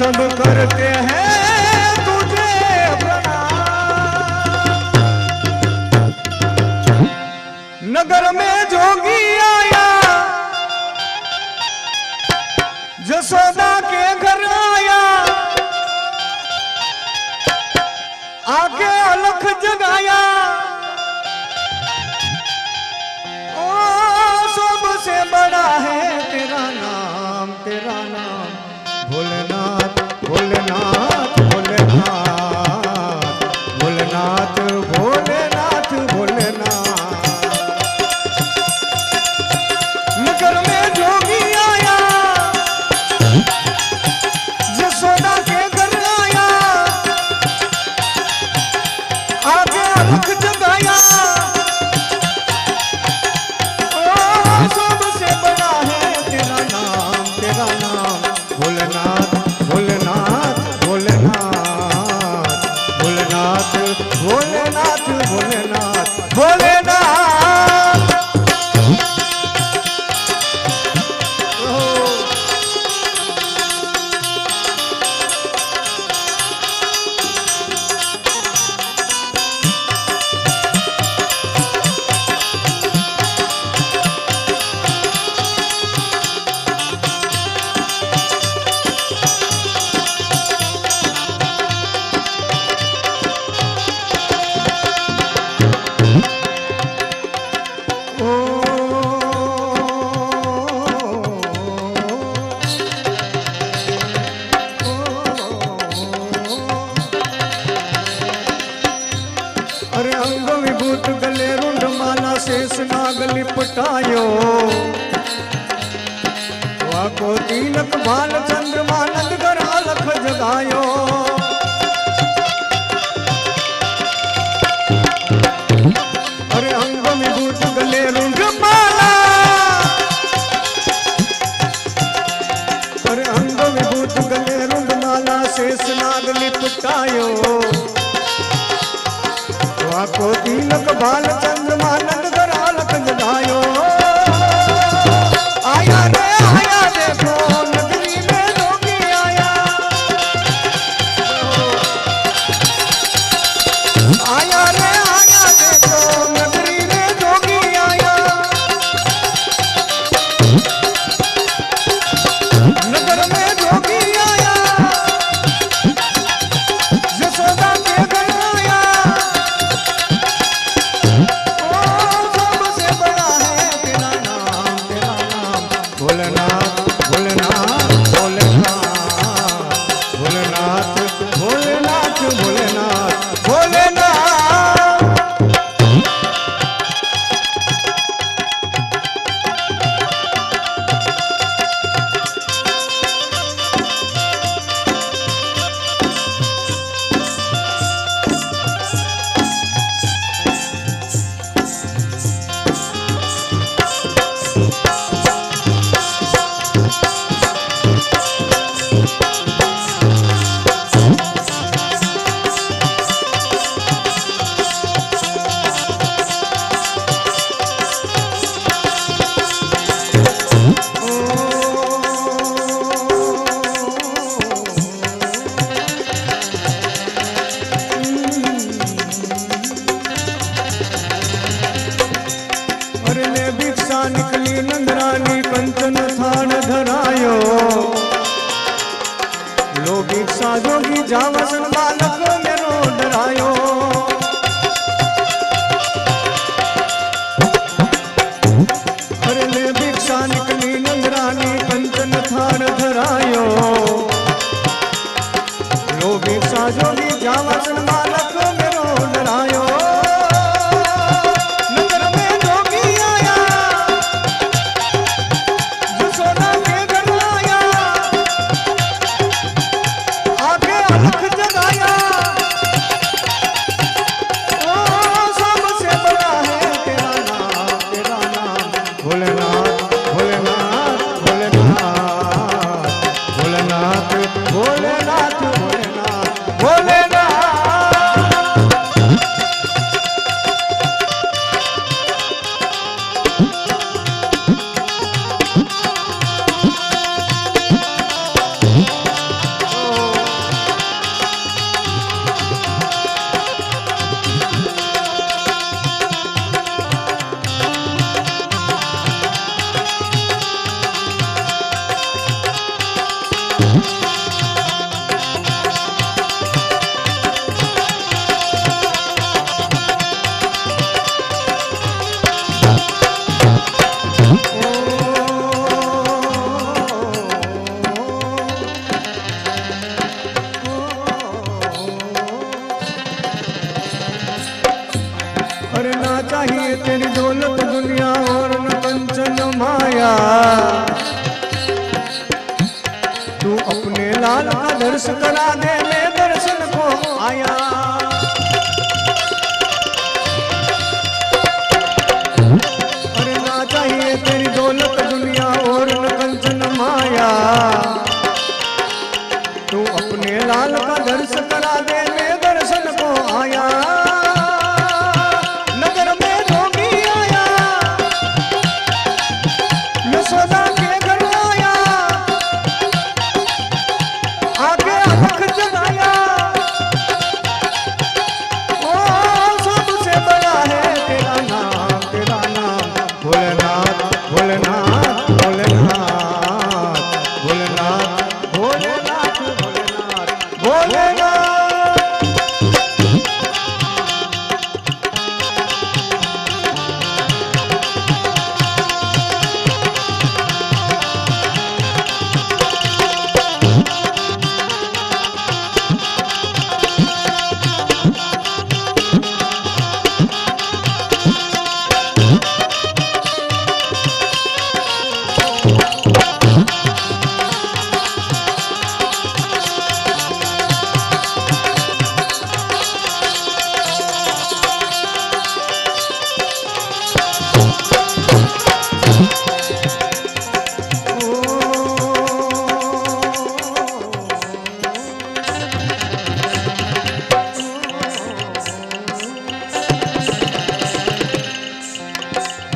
सब करते हैं तुझे प्रणाम। नगर में जोगी आया, जसोदा के घर आया, आके अलख जगाया। ओ सबसे बड़ा है तेरा नाम, तेरा नाम भोलेनाथ, भोलेनाथ, भोलेनाथ, भोलेनाथ, भोलेनाथ, भोलेनाथ। नगर में जोगी आया, जसोदा के घर आया, आगे अलख जगाया। ओ सबसे बड़ा है तेरा नाम, तेरा नाम भोलेनाथ, भोलेनाथ, भोलेनाथ, भोलेनाथ, भोलेनाथ, भोलेनाथ, भोलेनाथ। अरे अंग विभूत गले रुंड माला शेष नाग लिपटायो। वाको तिलक भाल चंद्रमा नंदगर अलख जगायो। अरे अंग विभूत गले रुंड माला, अरे अंग विभूत गले रुंड माला शेष नाग लिपटायो। को तिलक भाल चंद्रमा नंदगर अलख जगायो। आया रे आया देखो नगरी में जोगी आया। आया रे आया देखो नगरी में जोगी आया। नगर में जोगी आया, जसोदा के घर आया। भोलेनाथ, भोलेनाथ, भोलेनाथ, भोलेनाथ, भोलेनाथ, भोलेनाथ, भोलेनाथ। निकली नंदरानी कंचन थान धरायो। लो भिक्षा जोगी जावसन बालक मेरो डरायो। अरे ले भिक्षा निकली नंदरानी कंचन थान धरायो। लो भिक्षा जोगी जावसन बालक मेरो डरायो। भोलेनाथ, भोलेनाथ, भोलेनाथ, भोलेनाथ, भोलेनाथ, भोलेनाथ, भोलेनाथ। कंचन माया तू अपने लाल का दर्शन करा दे, मैं दर्शन को आया। अरे ना चाहिए तेरी दौलत दुनिया और न कंचन माया, तू अपने लाल का दर्शन करा दे, मैं दर्शन को आया। नगर में जोगी आया, यशोदा के घर आया, आगे अलख जगाया। ओ सबसे बड़ा है तेरा नाम, तेरा नाम भोलेनाथ, भोलेनाथ, भोलेनाथ, भोलेनाथ, भोलेनाथ, भोलेनाथ, भोलेनाथ।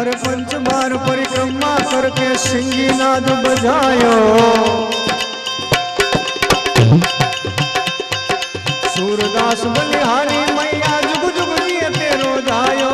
अरे पंच बार परिक्रमा करके सिंगी नाद बजायो, सूरदास बलिहारी मैया जुग जुग जिए तेरो जायो।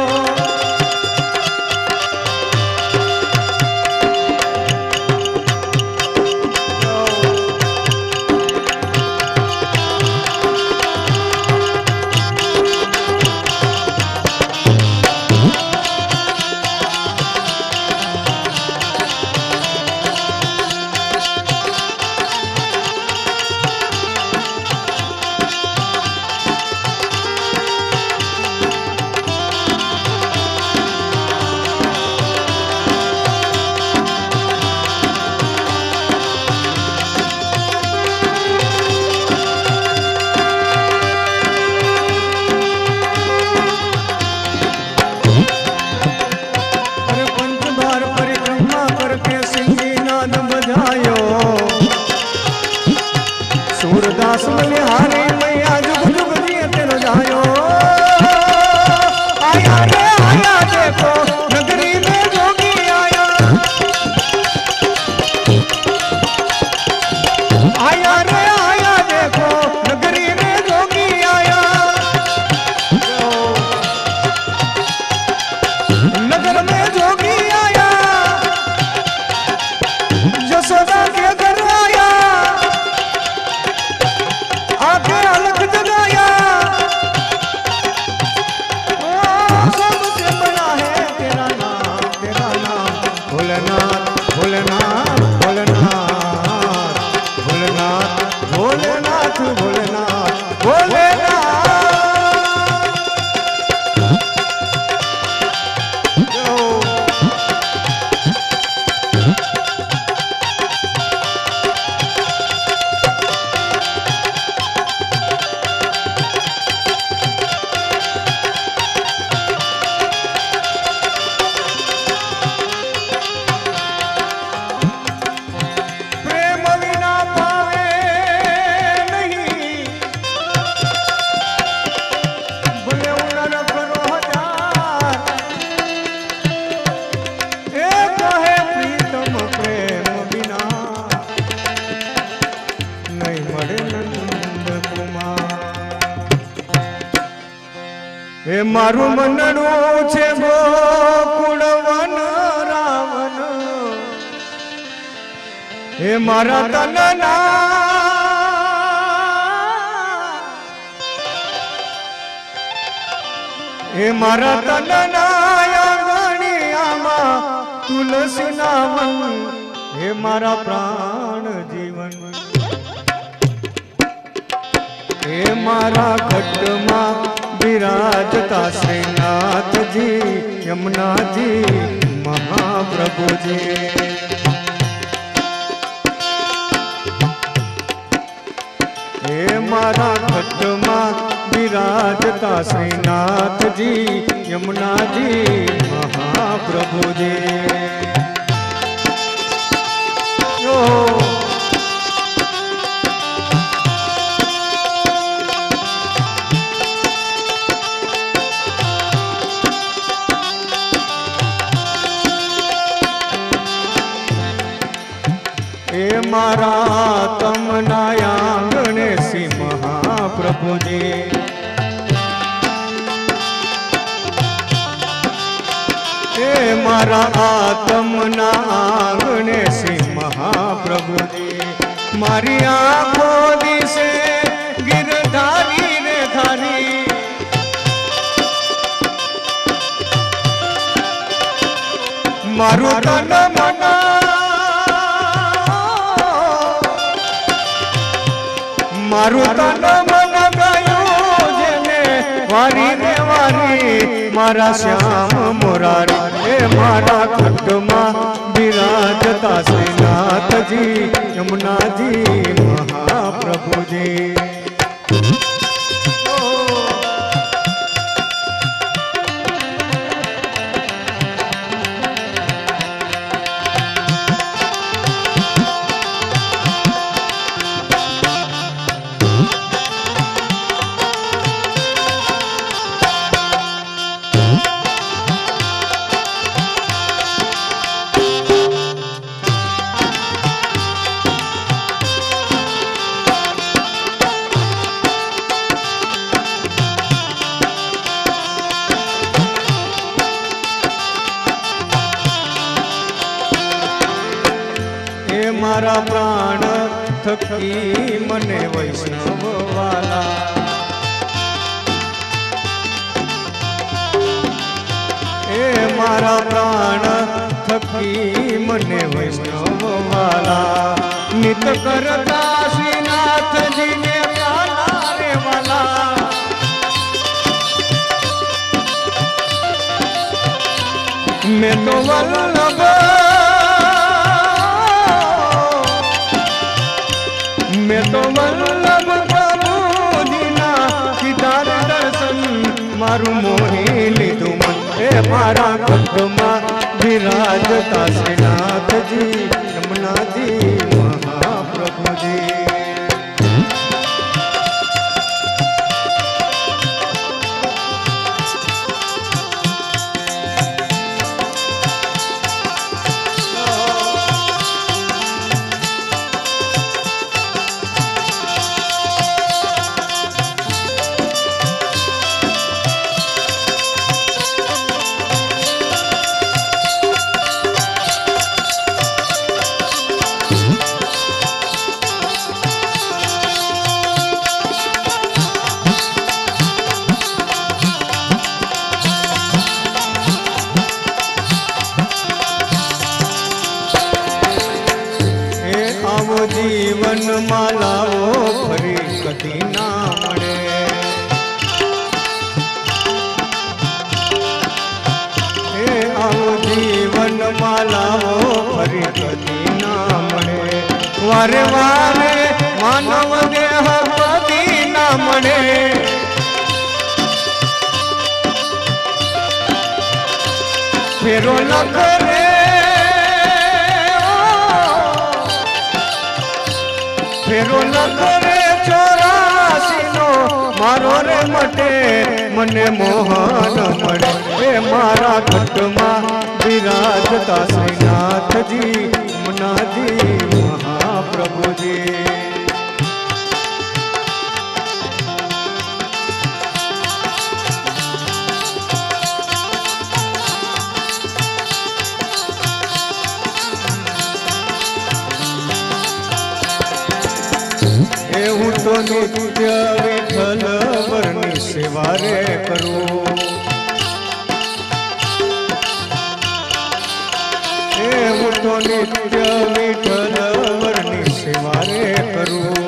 सूरदास बलिहारी मैया जुग जुग जिए तेरो जायो। आया रे आया देखो नगरी में जोगी आया, आया रे आया देखो नगरी में जोगी आया। नगर में जोगी आया, यशोदा के घर आया, आगे अलग जगाया। ओ सबसे बड़ा है तेरा नाम, तेरा नाम भोलेनाथ, भोलेनाथ, भोलेनाथ, भोलेनाथ, भोलेनाथ, भोलेनाथ, भोलेनाथ। हे मारू मनड़ू छे गोकुल वन रावण, हे मारा तनना हे मारा तनना गणियामा तुलसी नावन, हे मारा प्राण जीवन। हे मारा खड्डमा विराजता श्रीनाथ जी, यमुना जी મહાપ્રભુજી હે મારા ખટમાં વિરાજતા શ્રીનાથજી યમુનાજી મહાપ્રભુજી એ મારા તમના આંગણે શ્રી મહાપ્રભુજી એ મારા આત્મના આંગણે શ્રી મહાપ્રભુજી મારી આંખો દિશે ગિરધારી રે ધારી મારું તન મન મારું તન મન ગયું જેને વારી રે વારી મારા શ્યામ મોરારી એ મારા ખટમાં બિરાજતા શ્રીનાથજી યમુનાજી મહાપ્રભુજી મારા પ્રાણ થકી મને વૈષ્ણવ વાલા એ મારા પ્રાણ થકી મને વૈષ્ણવ વાલા નિત કરતા શ્રીનાથજીને પ્યાલા રે વાલા મેં તો વલ્લભ मैं तो वल्लभ प्रभुजीना सीतार दर्शन मारू मोही લીધું મન એ મારા ખટમાં વિરાજતા શ્રીનાથજી યમુનાજી મહાપ્રભુજી જીવન માલાઓ ફરી કદી ના મળે એ આવો જીવન માલાઓ ફરી કદી ના મળે વારે વારે માનવ દેહ કદી ના મળે ફેરો લખ રે ફેરો લખરે 84 નો મારો રે મટે મને મોહન મળે એ મારા ખટમાં વિરાજતા શ્રીનાથજી યમુનાજી મહાપ્રભુજી હું તો નિત્ય વિઠ્ઠલ વરની સેવા રે કરું હું તો નિત્ય વિઠ્ઠલ વરની સેવા રે કરું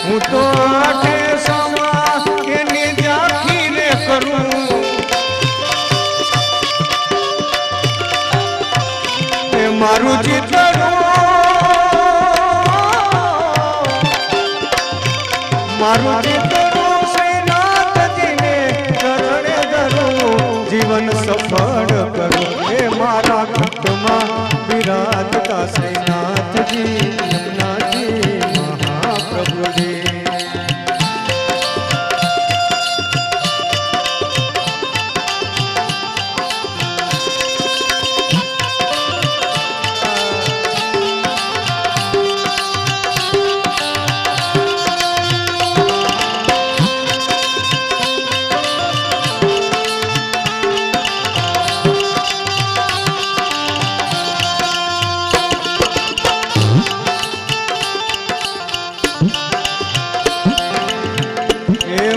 હું તો આઠે સમા એની જાખી રે કરું મારું ચિતરું મારું ચિતરું શ્રીનાથજીને ચરણે ધરું જીવન સફળ કરું હે મારા ઘટમાં વિરાજતા શ્રીનાથજી યમુનાજી મહાપ્રભુજી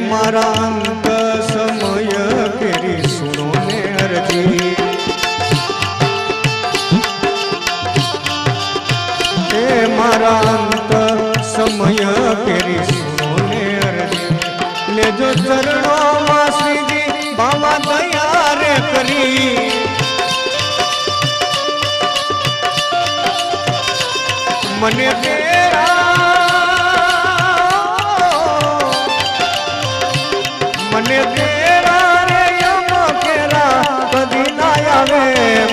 मारा अंत समय तेरी सुनो ने अर्जी हे मारा अंत समय तेरी सुनो ने अर्जी ले जो चरणों में श्री जी बाबा दया रे करी मने तेरा मने तेरा रे यम केरा कदी ना आवे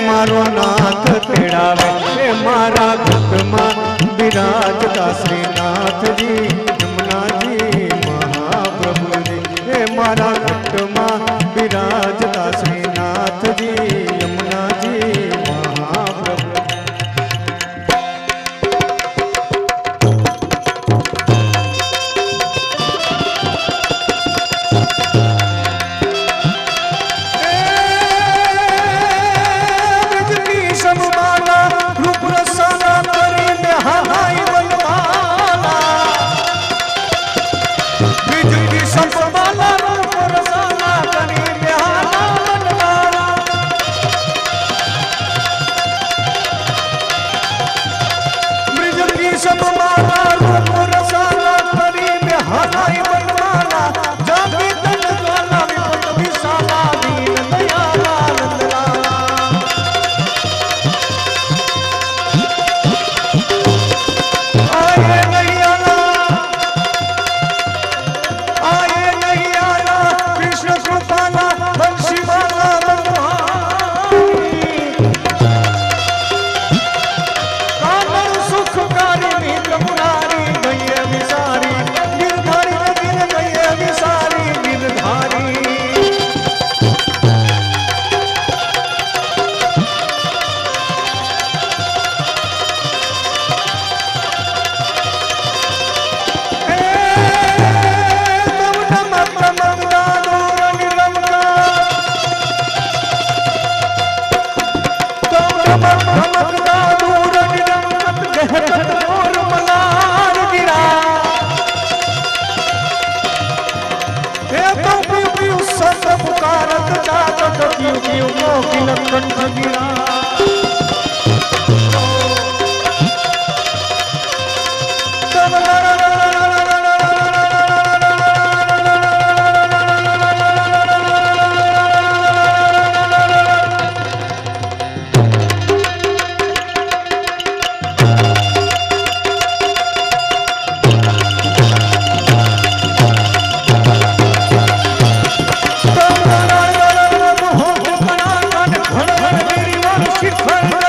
मारो नाथ तेड़ावे हे मारा घटમાં विराजता श्रीनाथजी यमुनाजी महाप्रभुजी हे मारा घटમાં विराजता श्रीनाथजी यमुनाजी महाप्रभु Shit,